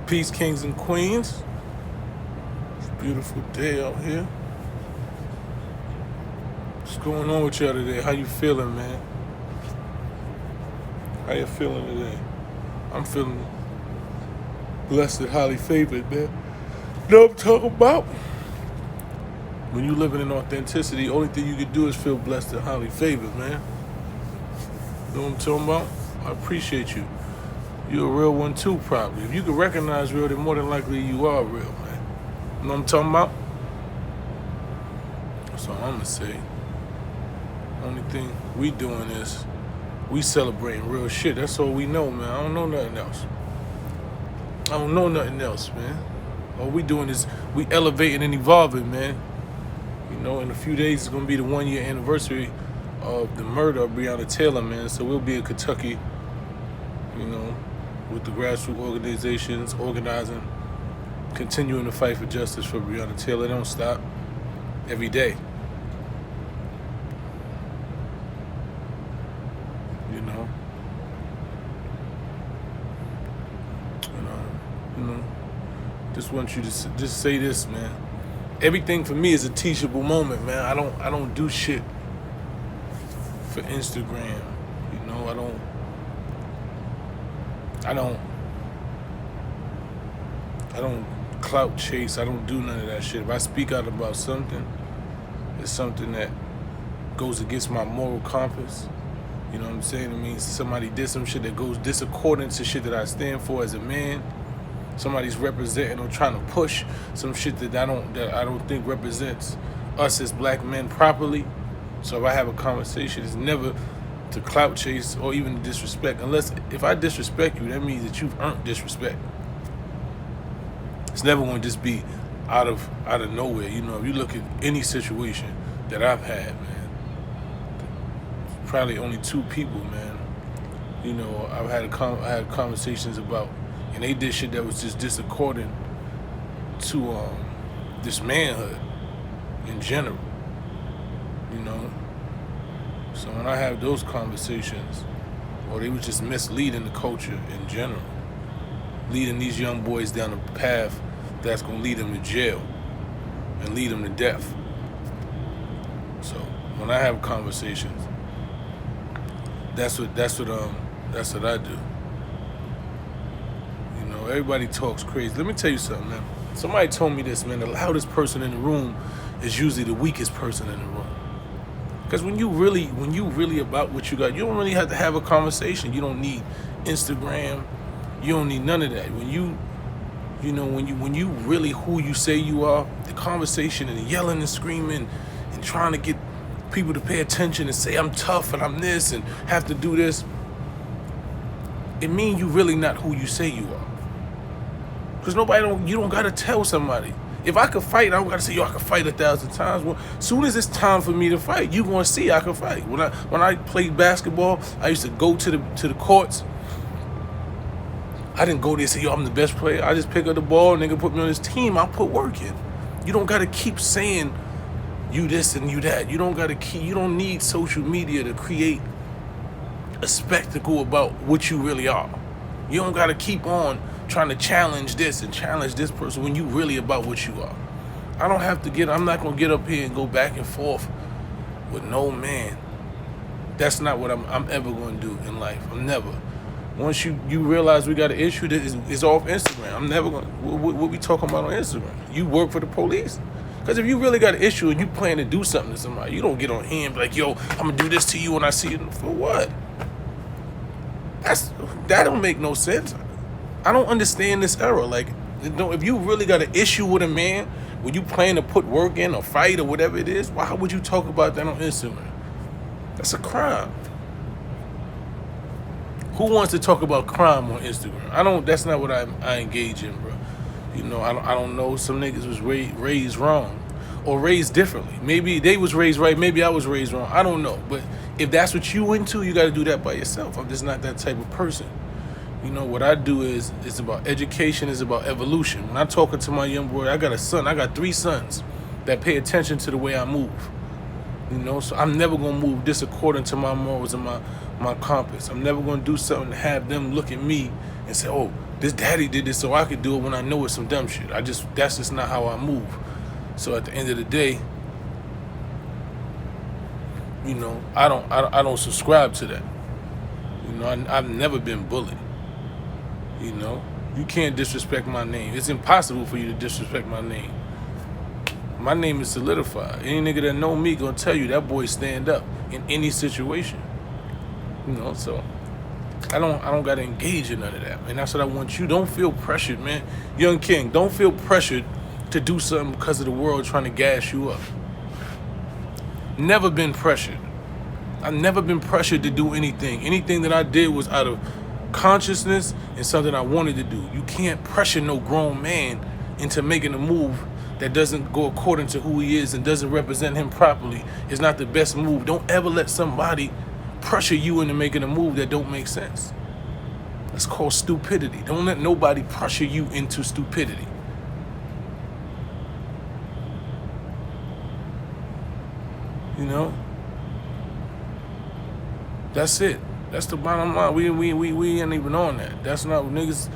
Peace, kings and queens. It's a beautiful day out here. What's going on with y'all today? How you feeling, man? How you feeling today? I'm feeling blessed and highly favored, man. You know what I'm talking about? When you living in authenticity, the only thing you can do is feel blessed and highly favored, man. You know what I'm talking about? I appreciate you. You're a real one too, probably. If you can recognize real, then more than likely you are real, man. You know what I'm talking about? That's all I'm gonna say. Only thing we doing is we celebrating real shit. That's all we know, man. I don't know nothing else. Man. All we doing is we elevating and evolving, man. You know, in a few days it's gonna be the 1-year anniversary of the murder of Breonna Taylor, man. So we'll be in Kentucky, you know, with the grassroots organizations, organizing, continuing to fight for justice for Breonna Taylor. Don't stop. Every day. You know. Just want you to just say this, man. Everything for me is a teachable moment, man. I don't do shit for Instagram. You know, I don't clout chase. I don't do none of that shit. If I speak out about something, it's something that goes against my moral compass. You know what I'm saying? It means somebody did some shit that goes disaccording to shit that I stand for as a man. Somebody's representing or trying to push some shit that I don't think represents us as black men properly. So if I have a conversation, it's never to clout chase or even to disrespect. Unless if I disrespect you, that means that you've earned disrespect. It's never going to just be out of nowhere. You know, if you look at any situation that I've had, man, probably only 2 people, man. You know, I had conversations about, and they did shit that was just disaccording to this manhood in general. You know, so when I have those conversations, or they were just misleading the culture in general, leading these young boys down a path that's gonna lead them to jail and lead them to death. So when I have conversations, that's what I do. You know, everybody talks crazy. Let me tell you something, man. Somebody told me this, man. The loudest person in the room is usually the weakest person in the room. Because when you really about what you got, you don't really have to have a conversation. You don't need Instagram. You don't need none of that. When you really who you say you are, the conversation and the yelling and screaming and trying to get people to pay attention and say I'm tough and I'm this and have to do this, it means you really not who you say you are. Because you don't gotta tell somebody. If I could fight, I don't gotta say, yo, I could fight 1,000 times. Well, as soon as it's time for me to fight, you gonna see I can fight. When I played basketball, I used to go to the courts. I didn't go there and say, yo, I'm the best player. I just pick up the ball, nigga put me on his team, I'll put work in. You don't gotta keep saying you this and you that. You don't need social media to create a spectacle about what you really are. You don't gotta keep on trying to challenge this and challenge this person when you really about what you are. I'm not gonna get up here and go back and forth with no man. That's not what I'm ever gonna do in life. I'm never. Once you realize we got an issue that is off Instagram, I'm never gonna, what we talking about on Instagram? You work for the police? Because if you really got an issue and you plan to do something to somebody, you don't get on here and be like, yo, I'm gonna do this to you when I see you. For what? That don't make no sense. I don't understand this era. Like, if you really got an issue with a man, when you plan to put work in or fight or whatever it is, why would you talk about that on Instagram? That's a crime. Who wants to talk about crime on Instagram? That's not what I engage in, bro. You know, I don't know. Some niggas was raised wrong or raised differently. Maybe they was raised right. Maybe I was raised wrong. I don't know. But if that's what you into, you got to do that by yourself. I'm just not that type of person. You know, what I do is, it's about education, it's about evolution. When I'm talking to my young boy, I got 3 sons that pay attention to the way I move. You know, so I'm never going to move disaccording to my morals and my compass. I'm never going to do something to have them look at me and say, oh, this daddy did this so I could do it when I know it's some dumb shit. That's just not how I move. So at the end of the day, you know, I don't subscribe to that. You know, I've never been bullied. You know, you can't disrespect my name. It's impossible for you to disrespect my name. My name is solidified. Any nigga that know me gonna tell you that boy stand up in any situation. You know, so I don't gotta engage in none of that. And that's what I want you. Don't feel pressured, man. Young King, don't feel pressured to do something because of the world trying to gas you up. Never been pressured. I've never been pressured to do anything. Anything that I did was out of consciousness and something I wanted to do. You can't pressure no grown man into making a move that doesn't go according to who he is and doesn't represent him properly. It's not the best move. Don't ever let somebody pressure you into making a move that don't make sense. That's called stupidity. Don't let nobody pressure you into stupidity. You know? That's it. That's the bottom line. We ain't even on that. That's not niggas.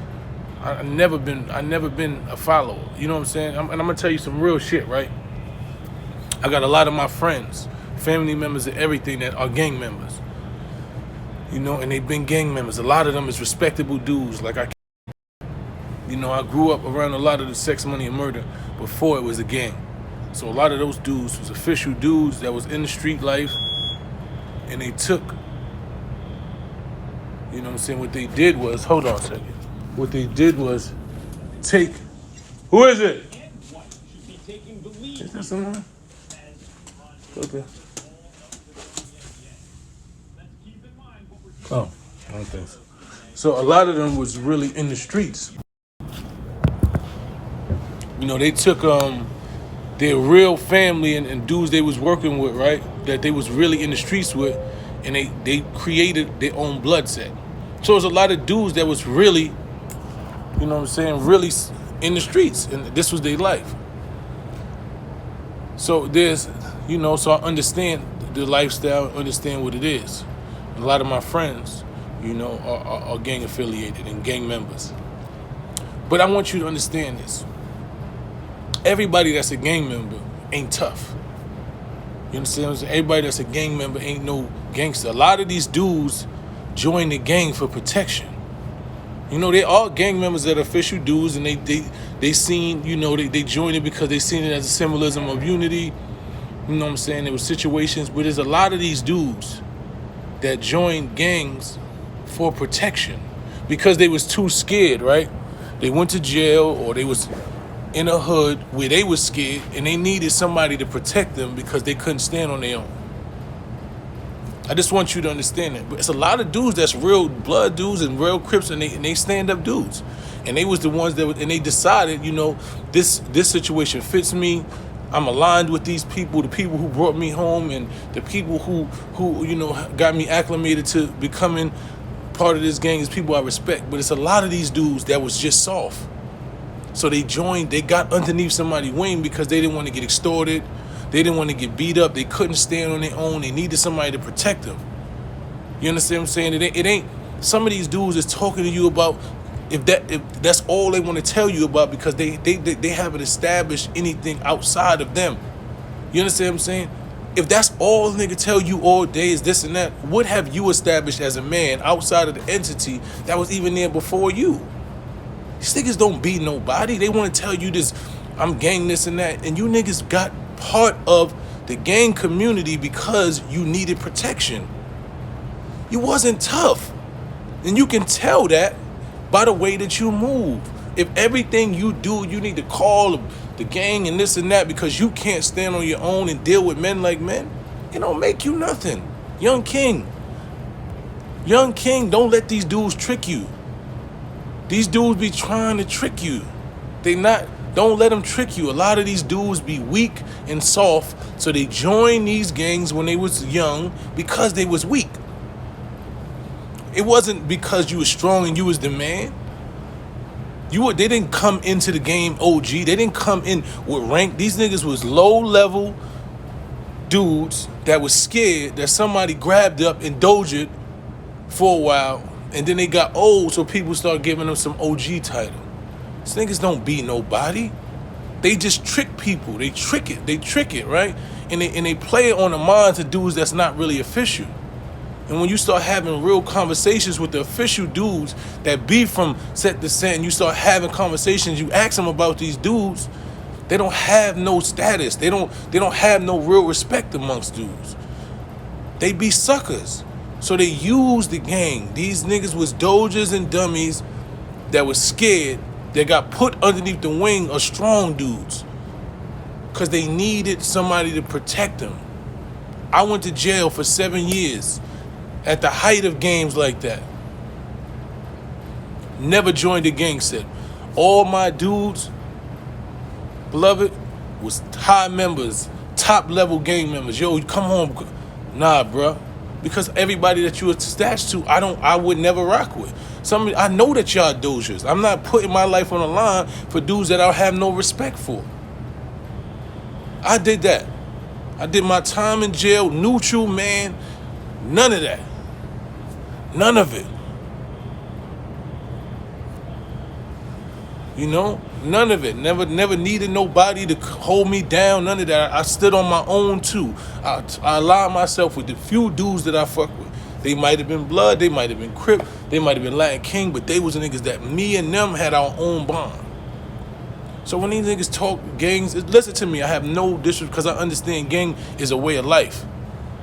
I never been a follower. You know what I'm saying? And I'm gonna tell you some real shit, right? I got a lot of my friends, family members, and everything that are gang members. You know, and they've been gang members. A lot of them is respectable dudes. Like I grew up around a lot of the sex, money, and murder before it was a gang. So a lot of those dudes was official dudes that was in the street life, and they took. You know what I'm saying? What they did was, hold on a second. What they did was take. Who is it? Is that someone? Okay. Oh, I don't think so. So a lot of them was really in the streets. You know, they took their real family and dudes they was working with, right? That they was really in the streets with, and they created their own blood set. So there's a lot of dudes that was really, you know what I'm saying, really in the streets, and this was their life. So there's, you know, so I understand the lifestyle, understand what it is. A lot of my friends, you know, are gang affiliated and gang members. But I want you to understand this. Everybody that's a gang member ain't tough. You understand what I'm saying? Everybody that's a gang member ain't no gangster. A lot of these dudes join the gang for protection. You know, they are gang members that are official dudes, and they seen, you know, they joined it because they seen it as a symbolism of unity. You know what I'm saying? There were situations, but there's a lot of these dudes that joined gangs for protection because they was too scared, right? They went to jail or they was in a hood where they was scared and they needed somebody to protect them because they couldn't stand on their own. I just want you to understand that. But it's a lot of dudes that's real blood dudes and real Crips, and they stand up dudes. And they was the ones that, and they decided, you know, this situation fits me. I'm aligned with these people, the people who brought me home, and the people who you know got me acclimated to becoming part of this gang is people I respect. But it's a lot of these dudes that was just soft. So they joined, they got underneath somebody's wing because they didn't want to get extorted. They didn't want to get beat up. They couldn't stand on their own. They needed somebody to protect them. You understand what I'm saying? It ain't some of these dudes is talking to you about if that's all they want to tell you about because they haven't established anything outside of them. You understand what I'm saying? If that's all a nigga tell you all day is this and that, what have you established as a man outside of the entity that was even there before you? These niggas don't beat nobody. They want to tell you this, I'm gang this and that, and you niggas got part of the gang community because you needed protection. You wasn't tough. And you can tell that by the way that you move. If everything you do, you need to call the gang and this and that because you can't stand on your own and deal with men like men, it don't make you nothing. Young King, don't let these dudes trick you. These dudes be trying to trick you. Don't let them trick you. A lot of these dudes be weak and soft, so they joined these gangs when they was young because they was weak. It wasn't because you was strong and you was the man. They didn't come into the game OG. They didn't come in with rank. These niggas was low-level dudes that was scared that somebody grabbed up and dojed for a while And then they got old, so people start giving them some OG title. These niggas don't beat nobody. They just trick people. They trick it, right? And they play it on the minds of dudes that's not really official. And when you start having real conversations with the official dudes that be from set to set, and you start having conversations, you ask them about these dudes, they don't have no status. They don't have no real respect amongst dudes. They be suckers. So they use the gang. These niggas was dojas and dummies that was scared, that got put underneath the wing of strong dudes because they needed somebody to protect them. I went to jail for 7 years at the height of games like that. Never joined a gang set. All my dudes, beloved, was high members, top level gang members. Yo, come home. Nah, bruh. Because everybody that you attached to, I would never rock with. I know that y'all dojas. I'm not putting my life on the line for dudes that I have no respect for. I did that. I did my time in jail, neutral, man. None of that. None of it. You know? None of it. Never needed nobody to hold me down. None of that. I stood on my own too. I aligned myself with the few dudes that I fuck with. They might have been blood. They might have been Crip. They might have been Latin King. But they was the niggas that me and them had our own bond. So when these niggas talk gangs, listen to me. I have no disrespect because I understand gang is a way of life.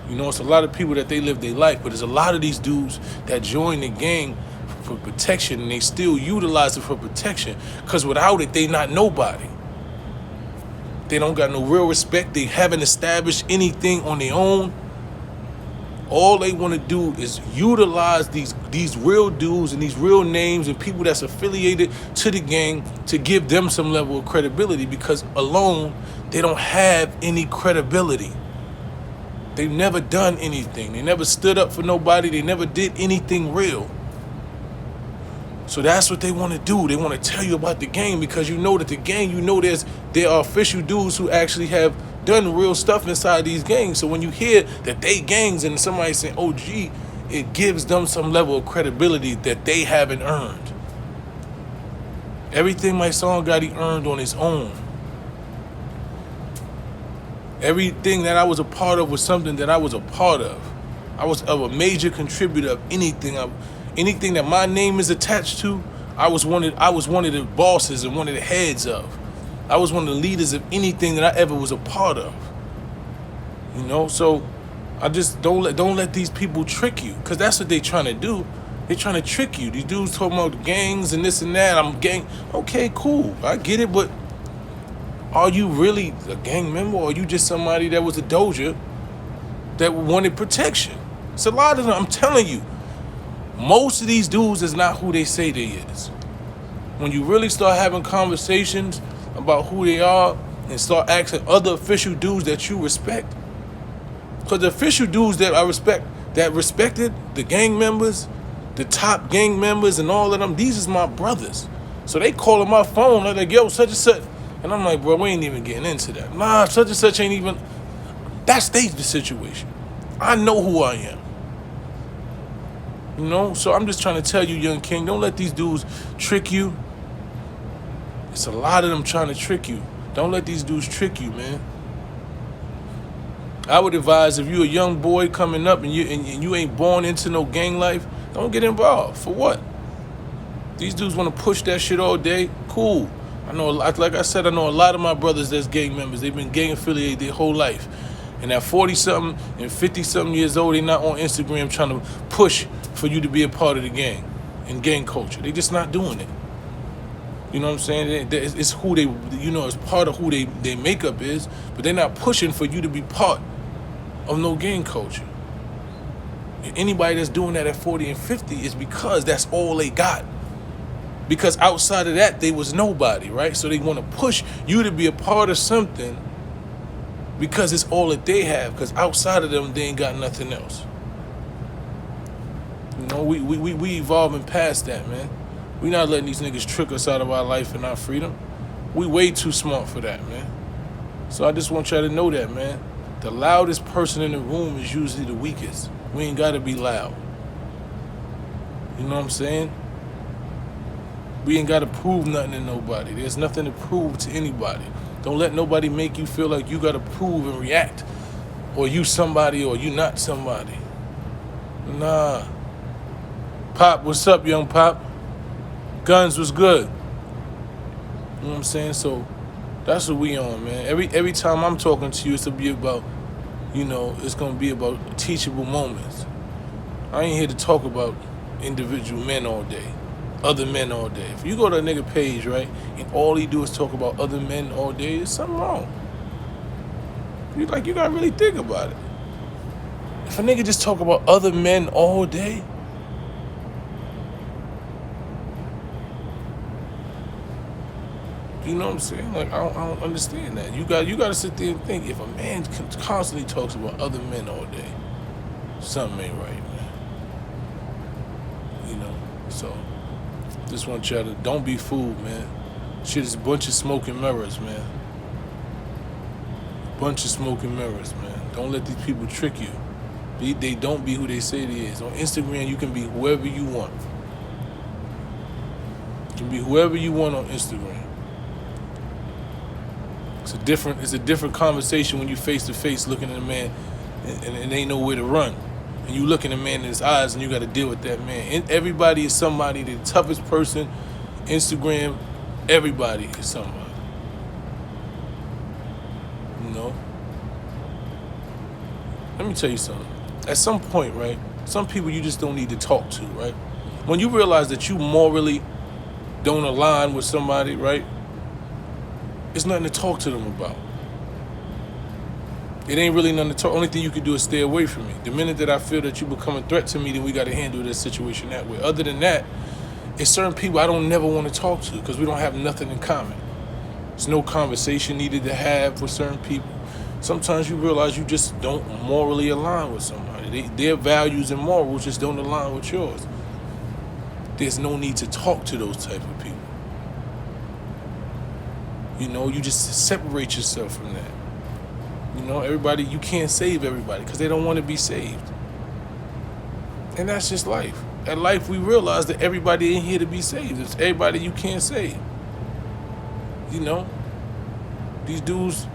You know, it's a lot of people that they live their life. But there's a lot of these dudes that join the gang for protection, and they still utilize it for protection, because without it, they not nobody. They don't got no real respect. They haven't established anything on their own. All they want to do is utilize these real dudes and these real names and people that's affiliated to the gang to give them some level of credibility, because alone, they don't have any credibility. They've never done anything. They never stood up for nobody. They never did anything real. So that's what they want to do. They want to tell you about the gang, because you know that the gang, you know there are official dudes who actually have done real stuff inside these gangs. So when you hear that they gangs and somebody saying OG, it gives them some level of credibility that they haven't earned. Everything Mysonne got, he earned on his own. Everything that I was a part of was something that I was a part of. I was a major contributor of anything. Anything that my name is attached to, I was one of the bosses and one of the heads of. I was one of the leaders of anything that I ever was a part of. You know, so I just don't let these people trick you, because that's what they trying to do. They trying to trick you. These dudes talking about gangs and this and that. I'm gang. Okay, cool. I get it, but are you really a gang member, or are you just somebody that was a doja that wanted protection? It's a lot of them. I'm telling you. Most of these dudes is not who they say they is. When you really start having conversations about who they are and start asking other official dudes that you respect, because the official dudes that I respect, that respected the gang members, the top gang members and all of them, these is my brothers. So they calling my phone, they're like, yo, such and such. And I'm like, bro, we ain't even getting into that. Nah, such and such ain't even. That's the situation. I know who I am. You know, so I'm just trying to tell you, young king, don't let these dudes trick you. It's a lot of them trying to trick you. Don't let these dudes trick you, man. I would advise, if you're a young boy coming up and you ain't born into no gang life, don't get involved. For what? These dudes want to push that shit all day. Cool. I know, like I said, I know a lot of my brothers that's gang members. They've been gang affiliated their whole life. And at 40-something and 50-something years old, they not on Instagram trying to push for you to be a part of the gang and gang culture. They just not doing it. You know what I'm saying? It's who they, you know, it's part of who their makeup is, but they're not pushing for you to be part of no gang culture. And anybody that's doing that at 40 and 50 is because that's all they got. Because outside of that, they was nobody, right? So they want to push you to be a part of something because it's all that they have. Because outside of them, they ain't got nothing else. You know, we evolving past that, man. We not letting these niggas trick us out of our life and our freedom. We way too smart for that, man. So I just want y'all to know that, man. The loudest person in the room is usually the weakest. We ain't got to be loud. You know what I'm saying? We ain't got to prove nothing to nobody. There's nothing to prove to anybody. Don't let nobody make you feel like you got to prove and react, or you somebody or you not somebody. Nah. Pop, what's up, young Pop? Guns was good. You know what I'm saying? So that's what we on, man. Every time I'm talking to you, it's to be about, it's gonna be about teachable moments. I ain't here to talk about individual men all day, other men all day. If you go to a nigga page, right, and all he do is talk about other men all day, there's something wrong. You gotta really think about it. If a nigga just talk about other men all day, you know what I'm saying? Like, I don't understand that. You got to sit there and think, if a man constantly talks about other men all day, something ain't right, man. So just want y'all to don't be fooled, man. Shit is a bunch of smoke and mirrors, man. Bunch of smoke and mirrors, man. Don't let these people trick you. They don't be who they say they is. On Instagram, you can be whoever you want. You can be whoever you want on Instagram. It's a different conversation when you face to face looking at a man and ain't nowhere to run. And you looking at a man in his eyes and you got to deal with that man. And everybody is somebody. The toughest person, Instagram, everybody is somebody. Let me tell you something. At some point, right, some people you just don't need to talk to, right? When you realize that you morally don't align with somebody, right, it's nothing to talk to them about. It ain't really nothing to talk. Only thing you can do is stay away from me. The minute that I feel that you become a threat to me, then we got to handle this situation that way. Other than that, it's certain people I don't never want to talk to because we don't have nothing in common. There's no conversation needed to have with certain people. Sometimes you realize you just don't morally align with somebody. Their values and morals just don't align with yours. There's no need to talk to those type of people. You just separate yourself from that. Everybody, you can't save everybody because they don't want to be saved. And that's just life. At life, we realize that everybody ain't here to be saved. It's everybody you can't save. These dudes,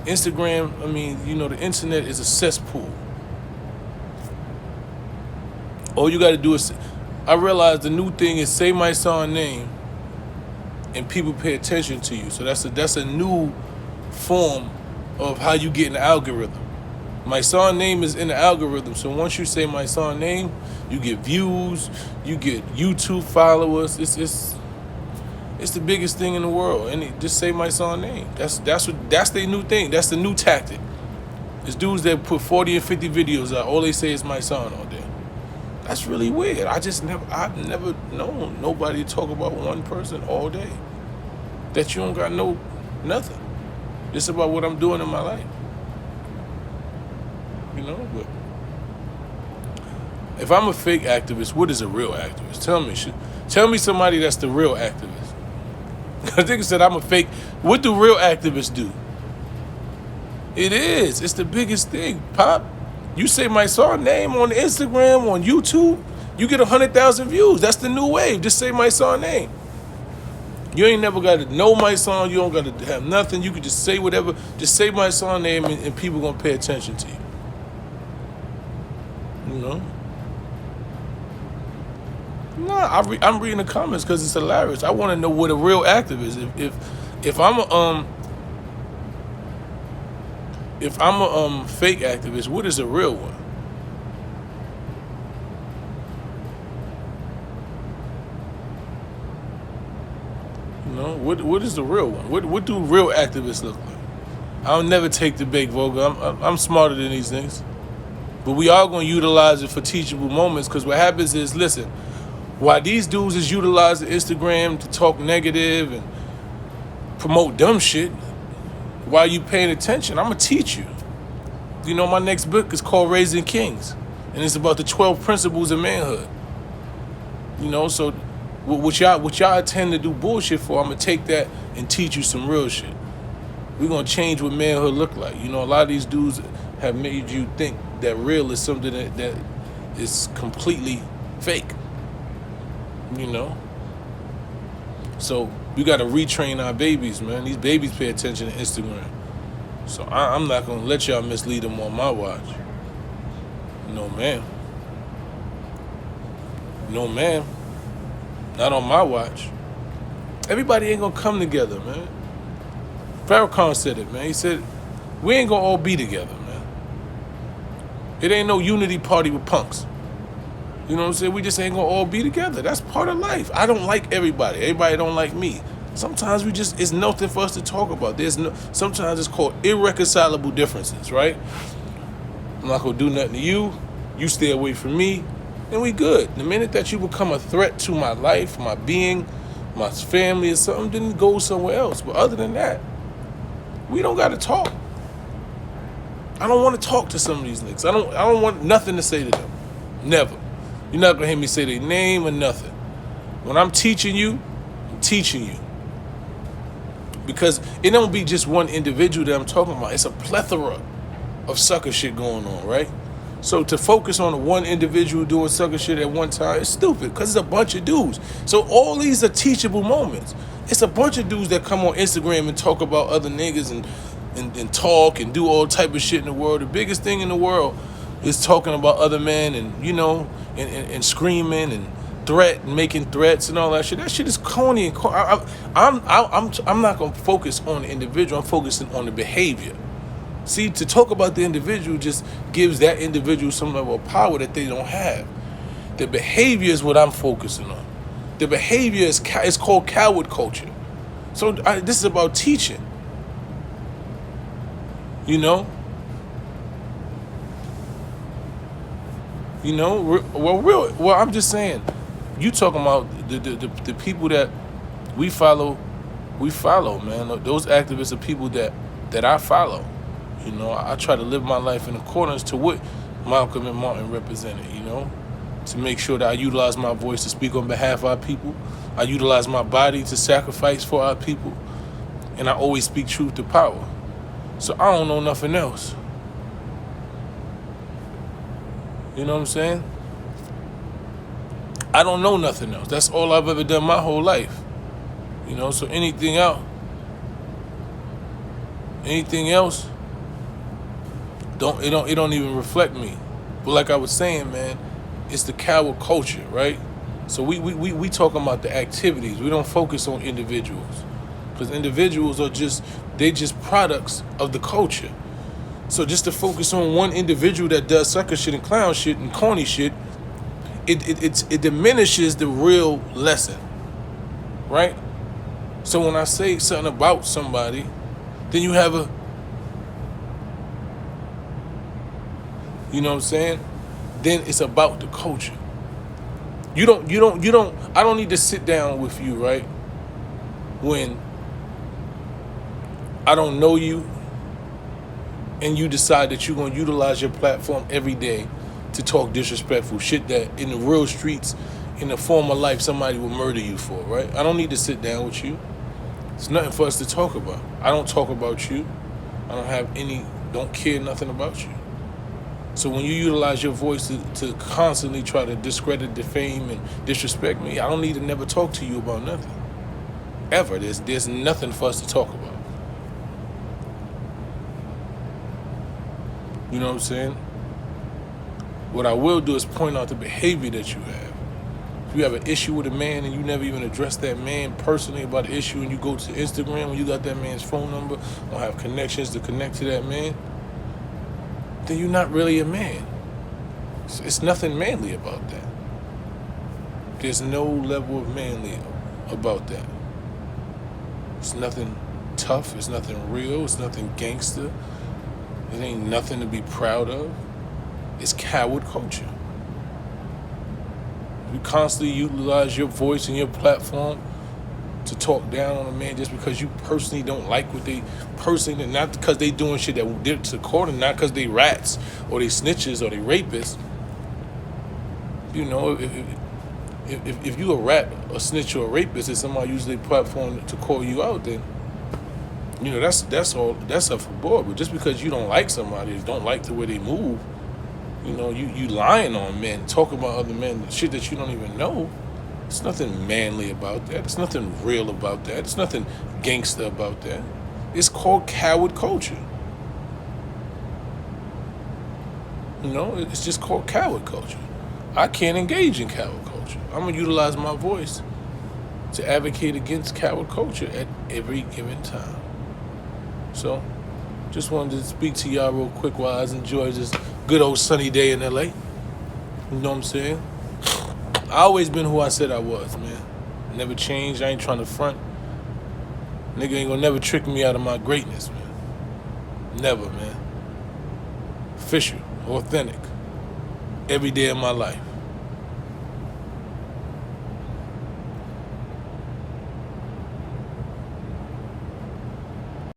Instagram, the internet is a cesspool. All you got to do is, I realize the new thing is say my son name and people pay attention to you. So that's a new form of how you get in the algorithm. My son name is in the algorithm. So once you say my son name, you get views, you get YouTube followers. It's the biggest thing in the world. And just say my son name. That's their new thing. That's the new tactic. It's dudes that put 40 and 50 videos out. All they say is my son all day. That's really weird. I've never known nobody talk about one person all day. That you don't got nothing. It's about what I'm doing in my life. But if I'm a fake activist, what is a real activist? Tell me somebody that's the real activist. I think I said I'm a fake. What do real activists do? It is. It's the biggest thing, Pop. You say my son name on Instagram, on YouTube, you get 100,000 views. That's the new wave. Just say my son name. You ain't never got to know my son. You don't got to have nothing. You can just say whatever. Just say my son name and people going to pay attention to you. Nah, I'm reading the comments because it's hilarious. I want to know what a real activist is. If I'm a fake activist, what is a real one? What is the real one? What do real activists look like? I'll never take the big Vogel. I'm smarter than these things. But we are going to utilize it for teachable moments because what happens is, listen, while these dudes is utilizing Instagram to talk negative and promote dumb shit, while you paying attention, I'm going to teach you. My next book is called Raising Kings. And it's about the 12 principles of manhood. So what y'all tend to do bullshit for, I'm going to take that and teach you some real shit. We're going to change what manhood look like. A lot of these dudes have made you think that real is something that is completely fake. you know. So we got to retrain our babies, man. These babies pay attention to Instagram. So I'm not going to let y'all mislead them on my watch. No, ma'am. No, ma'am. Not on my watch. Everybody ain't going to come together, man. Farrakhan said it, man. He said, we ain't going to all be together, man. It ain't no unity party with punks. You know what I'm saying? We just ain't going to all be together. That's part of life. I don't like everybody. Everybody don't like me. Sometimes it's nothing for us to talk about. Sometimes it's called irreconcilable differences, right? I'm not going to do nothing to you. You stay away from me. And we good. The minute that you become a threat to my life, my being, my family or something, then go somewhere else. But other than that, we don't got to talk. I don't want to talk to some of these niggas. I don't want nothing to say to them. Never. You're not going to hear me say their name or nothing. When I'm teaching you, I'm teaching you. Because it don't be just one individual that I'm talking about. It's a plethora of sucker shit going on, right? So to focus on one individual doing sucker shit at one time is stupid because it's a bunch of dudes. So all these are teachable moments. It's a bunch of dudes that come on Instagram and talk about other niggas and talk and do all type of shit in the world. The biggest thing in the world is talking about other men and, you know, and screaming and making threats and all that shit. That shit is corny and I'm not gonna focus on the individual. I'm focusing on the behavior. See, to talk about the individual just gives that individual some level of power that they don't have. The behavior is what I'm focusing on. The behavior is called coward culture. So this is about teaching. You know? Well, I'm just saying, you talking about the people that we follow, man. Those activists are people that I follow. You know, I try to live my life in accordance to what Malcolm and Martin represented, you know, to make sure that I utilize my voice to speak on behalf of our people. I utilize my body to sacrifice for our people. And I always speak truth to power. So I don't know nothing else. You know what I'm saying? I don't know nothing else. That's all I've ever done my whole life. You know, so anything else, it don't even reflect me. But like I was saying, man, it's the coward culture, right? So we talking about the activities. We don't focus on individuals. Because individuals are just products of the culture. So just to focus on one individual that does sucker shit and clown shit and corny shit, it diminishes the real lesson, right? So when I say something about somebody, then you have you know what I'm saying? Then it's about the culture. I don't need to sit down with you, right? When I don't know you and you decide that you're going to utilize your platform every day to talk disrespectful shit that in the real streets, in the form of life, somebody will murder you for, right? I don't need to sit down with you. It's nothing for us to talk about. I don't talk about you. I don't care nothing about you. So when you utilize your voice to constantly try to discredit, defame, and disrespect me, I don't need to never talk to you about nothing. Ever. There's nothing for us to talk about. You know what I'm saying? What I will do is point out the behavior that you have. If you have an issue with a man and you never even address that man personally about the issue and you go to Instagram and you got that man's phone number or have connections to connect to that man, then you're not really a man. It's nothing manly about that. There's no level of manly about that. It's nothing tough. It's nothing real. It's nothing gangster. It ain't nothing to be proud of. It's coward culture. You constantly utilize your voice and your platform to talk down on a man just because you personally don't like what they personally, not because they doing shit that did to court, and not because they rats or they snitches or they rapists. You know, if you a rat, a snitch, or a rapist, and somebody uses their platform to call you out, then you know that's up for board. But just because you don't like somebody, don't like the way they move, you know, you lying on men, talking about other men, shit that you don't even know. There's nothing manly about that. There's nothing real about that. There's nothing gangster about that. It's called coward culture. You know, it's just called coward culture. I can't engage in coward culture. I'm going to utilize my voice to advocate against coward culture at every given time. So, just wanted to speak to y'all real quick while I enjoy this good old sunny day in LA. You know what I'm saying? I always been who I said I was, man. Never changed. I ain't trying to front. Nigga ain't gonna never trick me out of my greatness, man. Never, man. Official, authentic. Every day of my life.